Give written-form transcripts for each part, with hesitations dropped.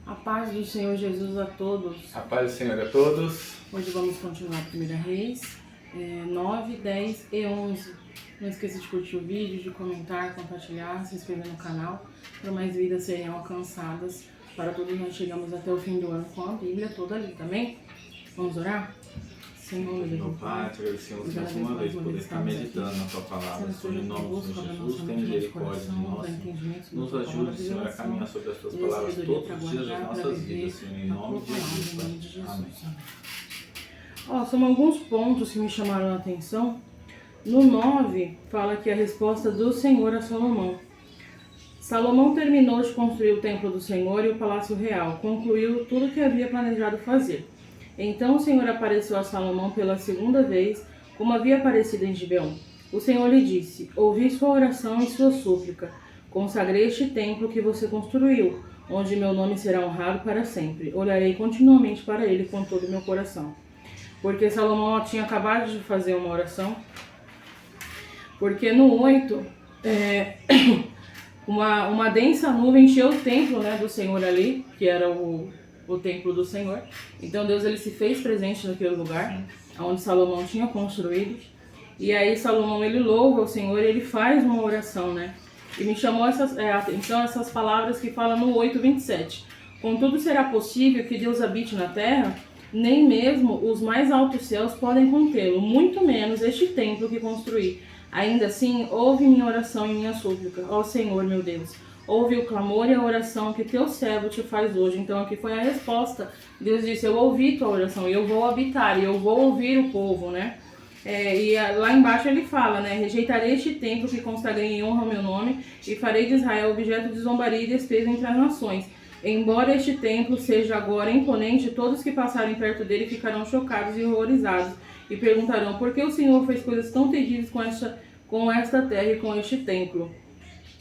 A paz do Senhor Jesus a todos. A paz do Senhor a todos. Hoje vamos continuar a 1 Reis 9, 10 e 11. Não esqueça de curtir o vídeo, de comentar, compartilhar, se inscrever no canal, para mais vidas serem alcançadas. Para todos nós chegamos até o fim do ano com a Bíblia toda ali, também. Vamos orar? Senhor, meu Deus, Meu Pai, te agradecemos mais uma vez por poder estar meditando na Tua palavra. Senhor, em nome do Senhor Jesus, tem misericórdia de nós. Nos ajude, Senhor, a caminhar sobre as Tuas palavras todos os dias das nossas vidas, Senhor, em nome de Jesus. Amém. São alguns pontos que me chamaram a atenção. No 9, fala que a resposta do Senhor a Salomão. Salomão terminou de construir o templo do Senhor e o palácio real, concluiu tudo o que havia planejado fazer. Então o Senhor apareceu a Salomão pela segunda vez, como havia aparecido em Gibeon. O Senhor lhe disse: ouvi sua oração e sua súplica. Consagrei este templo que você construiu, onde meu nome será honrado para sempre. Olharei continuamente para ele com todo o meu coração. Porque Salomão tinha acabado de fazer uma oração. Porque no 8, uma densa nuvem encheu o templo, do Senhor ali, que era o templo do Senhor. Então Deus ele se fez presente naquele lugar onde Salomão tinha construído. E aí Salomão ele louva o Senhor e ele faz uma oração, E me chamou a atenção essas palavras que falam no 8:27. Contudo será possível que Deus habite na terra? Nem mesmo os mais altos céus podem contê-lo, muito menos este templo que construí. Ainda assim, ouve minha oração e minha súplica, ó Senhor meu Deus. Ouve o clamor e a oração que teu servo te faz hoje. Então aqui foi a resposta. Deus disse: eu ouvi tua oração e eu vou habitar, e eu vou ouvir o povo, E lá embaixo ele fala, rejeitarei este templo que consagrei em honra ao meu nome e farei de Israel objeto de zombaria e desprezo entre as nações. Embora este templo seja agora imponente, todos que passarem perto dele ficarão chocados e horrorizados e perguntarão: por que o Senhor fez coisas tão terríveis com esta terra e com este templo?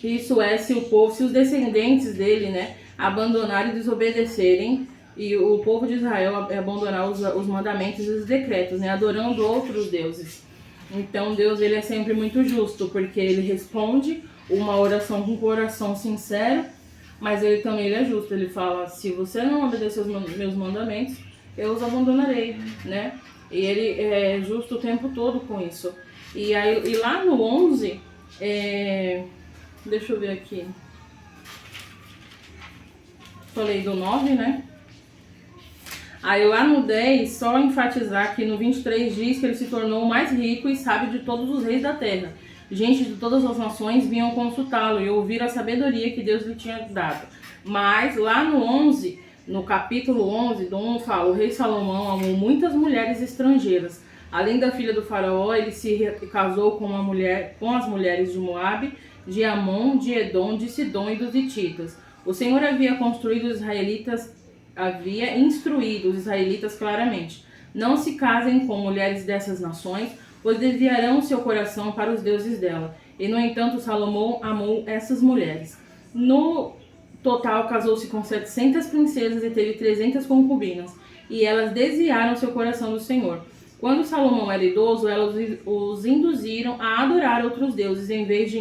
Isso é, se os descendentes dele, abandonarem e desobedecerem, e o povo de Israel abandonar os mandamentos e os decretos, adorando outros deuses. Então Deus ele é sempre muito justo, porque ele responde uma oração com coração sincero, mas ele também ele é justo. Ele fala: se você não obedecer os meus mandamentos, eu os abandonarei, E ele é justo o tempo todo com isso. E lá no 11, deixa eu ver aqui. Falei do 9, Aí lá no 10, só enfatizar que no 23 diz que ele se tornou o mais rico e sábio de todos os reis da terra. Gente de todas as nações vinham consultá-lo e ouvir a sabedoria que Deus lhe tinha dado. Mas lá no 11, no capítulo 11, do 1 fala: o rei Salomão amou muitas mulheres estrangeiras. Além da filha do faraó, ele se casou com as mulheres de Moabe, de Amon, de Edom, de Sidom e dos Hititas. O Senhor havia instruído os israelitas claramente: não se casem com mulheres dessas nações, pois desviarão seu coração para os deuses dela. E no entanto Salomão amou essas mulheres. No total casou-se com 700 princesas e teve 300 concubinas, e elas desviaram seu coração do Senhor. Quando Salomão era idoso, elas os induziram a adorar outros deuses em vez de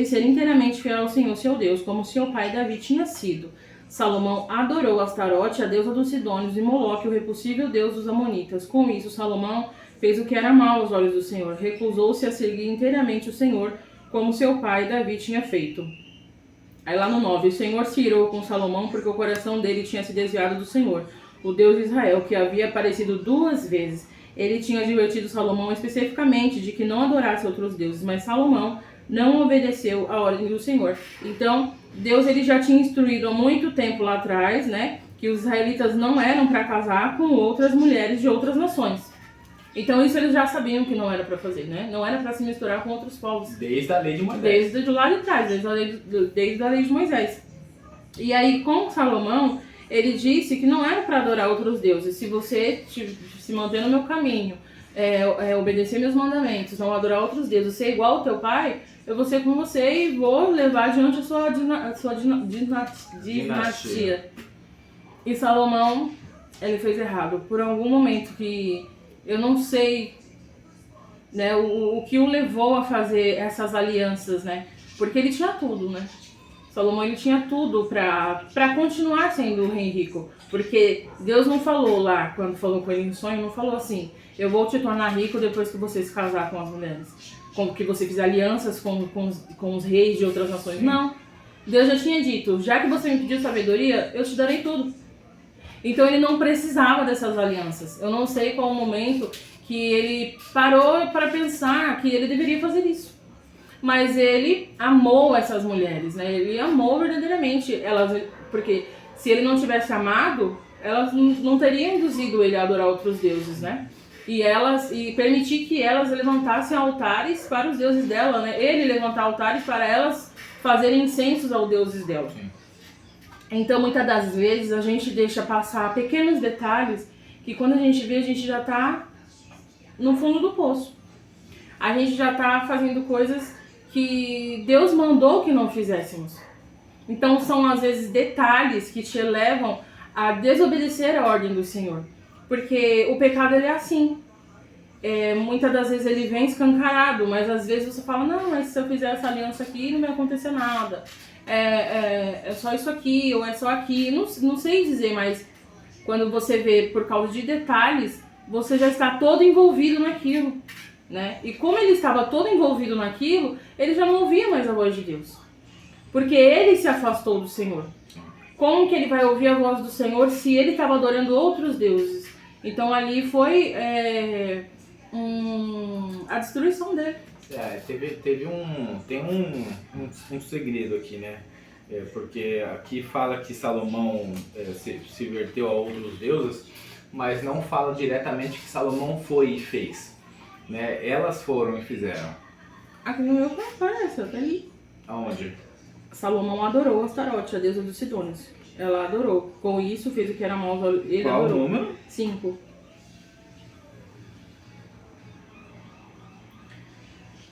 ser inteiramente fiel ao Senhor seu Deus, como seu pai Davi tinha sido. Salomão adorou Astarote, a deusa dos Sidônios, e Moloque, o repulsível deus dos Amonitas. Com isso, Salomão fez o que era mal aos olhos do Senhor. Recusou-se a seguir inteiramente o Senhor, como seu pai Davi tinha feito. Aí lá no 9, o Senhor se irou com Salomão porque o coração dele tinha se desviado do Senhor, o Deus de Israel, que havia aparecido 2 vezes. Ele tinha advertido Salomão especificamente de que não adorasse outros deuses, mas Salomão não obedeceu a ordem do Senhor. Então, Deus ele já tinha instruído há muito tempo lá atrás, que os israelitas não eram para casar com outras mulheres de outras nações. Então isso eles já sabiam que não era para fazer, Não era para se misturar com outros povos. Desde a lei de Moisés. Desde lá de trás, desde a lei de Moisés. E aí com Salomão, ele disse que não era para adorar outros deuses. Se você se manter no meu caminho, obedecer meus mandamentos, não adorar outros deuses, ser igual ao teu pai, eu vou ser com você e vou levar adiante a sua dinastia. E Salomão, ele fez errado. Por algum momento que eu não sei, o que o levou a fazer essas alianças, Porque ele tinha tudo, Salomão ele tinha tudo para continuar sendo o rei rico. Porque Deus não falou lá, quando falou com ele em sonho, não falou assim: eu vou te tornar rico depois que você se casar com as mulheres. Com que você fizer alianças com os reis de outras nações. Sim. Não. Deus já tinha dito: já que você me pediu sabedoria, eu te darei tudo. Então ele não precisava dessas alianças. Eu não sei qual o momento que ele parou para pensar que ele deveria fazer isso. Mas ele amou essas mulheres, né? Ele amou verdadeiramente elas, porque se ele não tivesse amado, elas não teriam induzido ele a adorar outros deuses, né? E permitir que elas levantassem altares para os deuses dela, né? Ele levantar altares para elas fazerem incensos aos deuses dela. Sim. Então, muitas das vezes, a gente deixa passar pequenos detalhes que quando a gente vê, a gente já está no fundo do poço. A gente já está fazendo coisas que Deus mandou que não fizéssemos. Então são às vezes detalhes que te levam a desobedecer a ordem do Senhor. Porque o pecado ele é assim. Muitas das vezes ele vem escancarado, mas às vezes você fala: não, mas se eu fizer essa aliança aqui não vai acontecer nada. É só isso aqui, ou é só aqui. Não sei dizer, mas quando você vê por causa de detalhes, você já está todo envolvido naquilo. Né? E como ele estava todo envolvido naquilo, ele já não ouvia mais a voz de Deus. Porque ele se afastou do Senhor. Como que ele vai ouvir a voz do Senhor se ele estava adorando outros deuses? Então ali foi a destruição dele. Tem um segredo aqui, né? Porque aqui fala que Salomão se verteu a outros deuses, mas não fala diretamente que Salomão foi e fez. Né? Elas foram e fizeram. Aqui no meu parece, até ali. Aonde? Salomão adorou Astarote, a deusa dos Sidônios. Ela adorou. Com isso, fez o que era mal. Ele Qual adorou. O número? 5.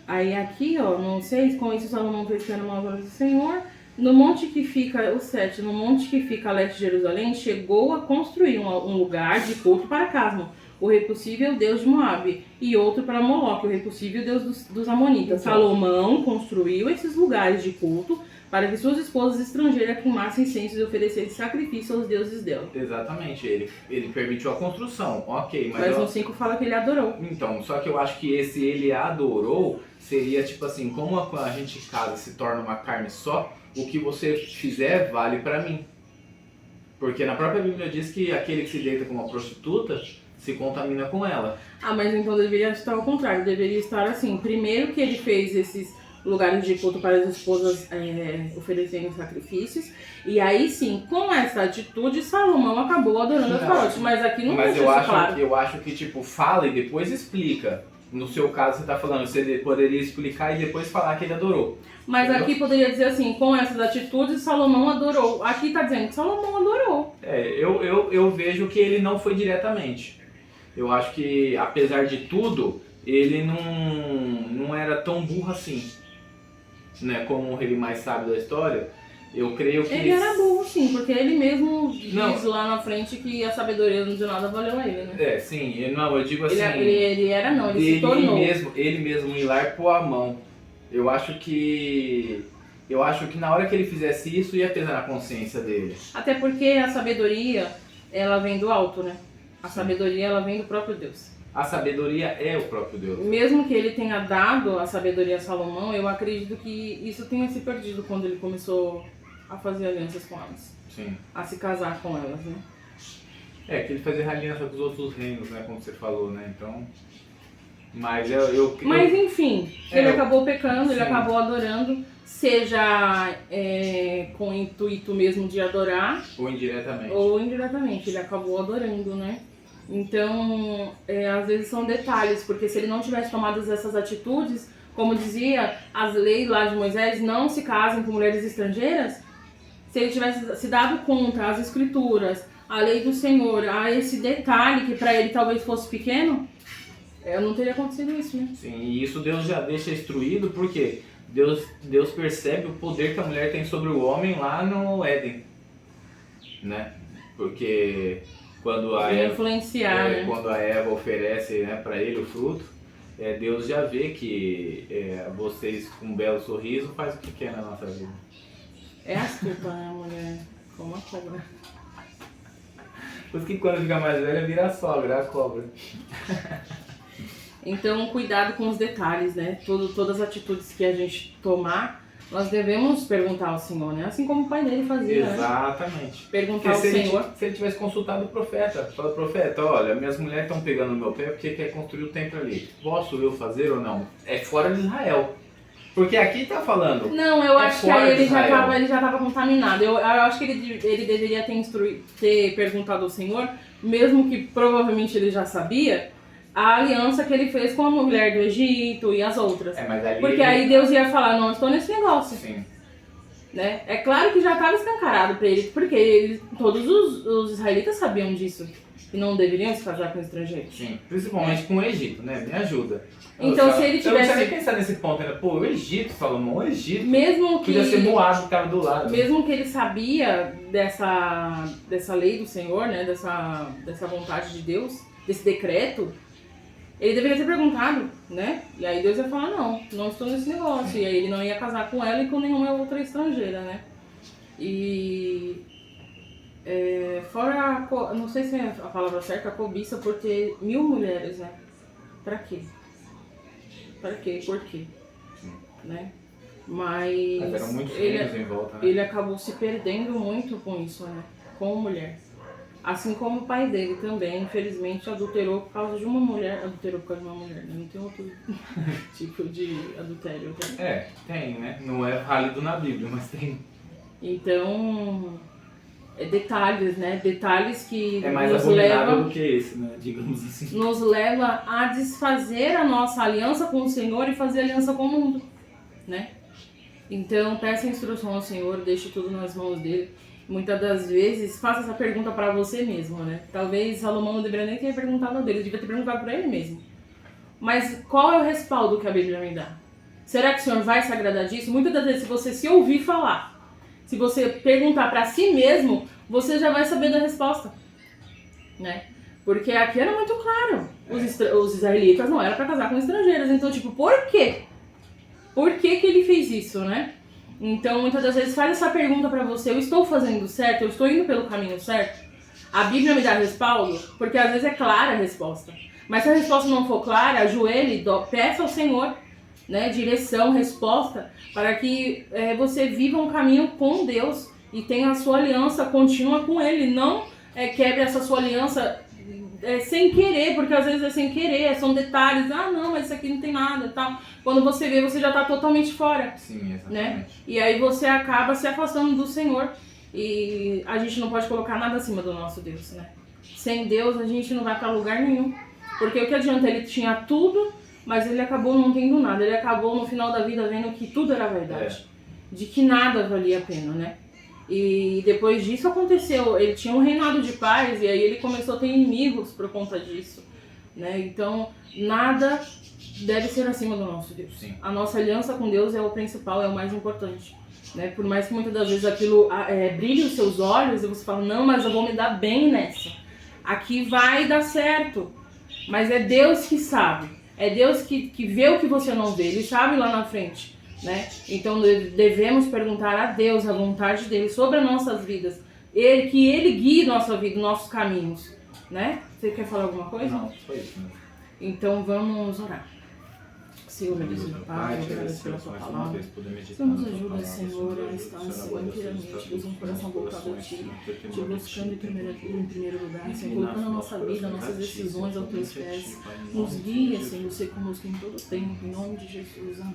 Aí aqui, ó, no 6, com isso Salomão fez o que era mal do Senhor. No monte que fica, o 7, no monte que fica a leste de Jerusalém, chegou a construir um lugar de culto para Casmo, o repulsível deus de Moabe, e outro para Moloque, o repulsível deus dos Amonitas. Então, Salomão construiu esses lugares de culto para que suas esposas estrangeiras queimassem incensos e oferecessem sacrifício aos deuses dela. Exatamente, ele permitiu a construção, ok. Mas no 5 fala que ele adorou. Então, só que eu acho que esse ele adorou seria tipo assim, como a gente casa se torna uma carne só, o que você fizer vale para mim. Porque na própria Bíblia diz que aquele que se deita com uma prostituta se contamina com ela. Ah, mas então deveria estar ao contrário, deveria estar assim. Primeiro que ele fez esses lugares de culto para as esposas oferecerem sacrifícios, e aí sim, com essa atitude, Salomão acabou adorando Astarote, mas aqui não mas deixa isso claro. Eu acho que tipo, fala e depois explica. No seu caso, você está falando, você poderia explicar e depois falar que ele adorou. Mas entendeu? Aqui poderia dizer assim, com essas atitudes, Salomão adorou. Aqui está dizendo que Salomão adorou. Eu vejo que ele não foi diretamente. Eu acho que, apesar de tudo, ele não era tão burro assim, né? Como o rei mais sábio da história. Eu creio que... Ele era burro, sim, porque ele mesmo diz lá na frente que a sabedoria de nada valeu a ele, né? Sim, eu digo assim... Ele se tornou. Ele mesmo ir lá e pôr a mão. Eu acho que na hora que ele fizesse isso, ia pesar na consciência dele. Até porque a sabedoria, ela vem do alto, né? A sabedoria, ela vem do próprio Deus. A sabedoria é o próprio Deus. Mesmo que ele tenha dado a sabedoria a Salomão, eu acredito que isso tenha se perdido quando ele começou a fazer alianças com elas. Sim. A se casar com elas, né? Que ele fazia aliança com os outros reinos, né? Como você falou, né? Então... Mas enfim, ele acabou pecando, ele acabou adorando, seja com o intuito mesmo de adorar... Ou indiretamente. Ou indiretamente, ele acabou adorando, né? Então, às vezes são detalhes, porque se ele não tivesse tomado essas atitudes, como dizia as leis lá de Moisés, não se casem com mulheres estrangeiras, se ele tivesse se dado conta, as escrituras, a lei do Senhor, a esse detalhe que para ele talvez fosse pequeno, não teria acontecido isso, né? Sim, e isso Deus já deixa instruído, porque Deus percebe o poder que a mulher tem sobre o homem lá no Éden, né? Porque quando a Eva oferece, né, para ele o fruto, Deus já vê que vocês com um belo sorriso faz o que quer na nossa vida. É astuta, né, mulher? Como a cobra. Por isso que quando fica mais velha, vira a sogra, a cobra. Então, cuidado com os detalhes, né? Todas as atitudes que a gente tomar, nós devemos perguntar ao Senhor, né? Assim como o pai dele fazia, Exatamente. Né? Perguntar ao Senhor. Se ele tivesse consultado o profeta, fala, profeta, olha, minhas mulheres estão pegando no meu pé porque quer construir o templo ali. Posso eu fazer ou não? É fora de Israel. Porque aqui tá falando. Não, eu acho que aí ele já estava contaminado. Eu acho que ele deveria ter perguntado ao Senhor, mesmo que provavelmente ele já sabia, a aliança que ele fez com a mulher do Egito e as outras. Mas ali porque aí Deus ia falar, não estou nesse negócio. Sim. Né? É claro que já estava escancarado para ele, porque todos os israelitas sabiam disso. Que não deveriam se casar com estrangeiros. Sim, principalmente com o Egito, né? Me ajuda. Então, se ele tivesse... Eu não tinha nem pensado nesse ponto ainda. Pô, o Egito, Salomão, o Egito. Mesmo que... Podia ser Moab, que estava do lado. Mesmo que ele sabia dessa lei do Senhor, né? Dessa vontade de Deus, desse decreto, ele deveria ter perguntado, né? E aí Deus ia falar, não estou nesse negócio. E aí ele não ia casar com ela e com nenhuma outra estrangeira, né? E... fora, não sei se é a palavra certa, a cobiça por ter 1000 mulheres, né? Pra quê? Pra quê? Por quê? Né? Mas eram muitos filhos em volta, né? Ele acabou se perdendo muito com isso, né? Com mulher. Assim como o pai dele também, infelizmente, adulterou por causa de uma mulher. Adulterou por causa de uma mulher, né? Não tem outro tipo de adultério. Tem? Tem, né? Não é válido na Bíblia, mas tem. Então... detalhes, né? Detalhes que é mais nos abominável leva, do que esse, né? Digamos assim. Nos leva a desfazer a nossa aliança com o Senhor e fazer aliança com o mundo, né? Então, peça instrução ao Senhor, deixe tudo nas mãos dele. Muitas das vezes, faça essa pergunta para você mesmo, né? Talvez Salomão não deveria nem ter perguntado a Deus, devia ter perguntado para ele mesmo. Mas qual é o respaldo que a Bíblia me dá? Será que o Senhor vai se agradar disso? Muitas das vezes, se você se ouvir falar, se você perguntar para si mesmo, você já vai saber da resposta, né? Porque aqui era muito claro, os israelitas não eram para casar com estrangeiras, então tipo, por quê? Por que ele fez isso, né? Então muitas das vezes faz essa pergunta para você, eu estou fazendo certo? Eu estou indo pelo caminho certo? A Bíblia me dá respaldo? Porque às vezes é clara a resposta, mas se a resposta não for clara, ajoelhe, peça ao Senhor, né, direção, resposta, para que você viva um caminho com Deus e tenha a sua aliança contínua com Ele. Não quebre essa sua aliança sem querer, porque às vezes é sem querer, são detalhes, não, mas isso aqui não tem nada, tal. Quando você vê, você já está totalmente fora. Sim, exatamente. Né? E aí você acaba se afastando do Senhor e a gente não pode colocar nada acima do nosso Deus, né? Sem Deus a gente não vai para lugar nenhum, porque o que adianta? Ele tinha tudo, mas ele acabou não tendo nada. Ele acabou no final da vida vendo que tudo era verdade. De que nada valia a pena, né? E depois disso aconteceu. Ele tinha um reinado de paz e aí ele começou a ter inimigos por conta disso, né? Então, nada deve ser acima do nosso Deus. Sim. A nossa aliança com Deus é o principal, é o mais importante, né? Por mais que muitas das vezes aquilo brilhe os seus olhos e você fala, não, mas eu vou me dar bem nessa. Aqui vai dar certo. Mas é Deus que sabe. É Deus que vê o que você não vê. Ele sabe lá na frente, né? Então devemos perguntar a Deus a vontade dele sobre as nossas vidas. Que Ele guie nossa vida, nossos caminhos, né? Você quer falar alguma coisa? Não, foi isso, né? Então vamos orar. Senhor, meu Deus e Pai, eu agradeço pela Sua palavra. Senhor, nos ajuda, Senhor, a estar inteiramente, Deus, um coração voltado a Ti, Te buscando em primeiro lugar, Senhor, colocando a nossa vida, nossas decisões aos Teus pés. Nos guia, Senhor, ser conosco em todo o tempo, em nome de Jesus. Amém.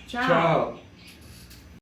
Tchau.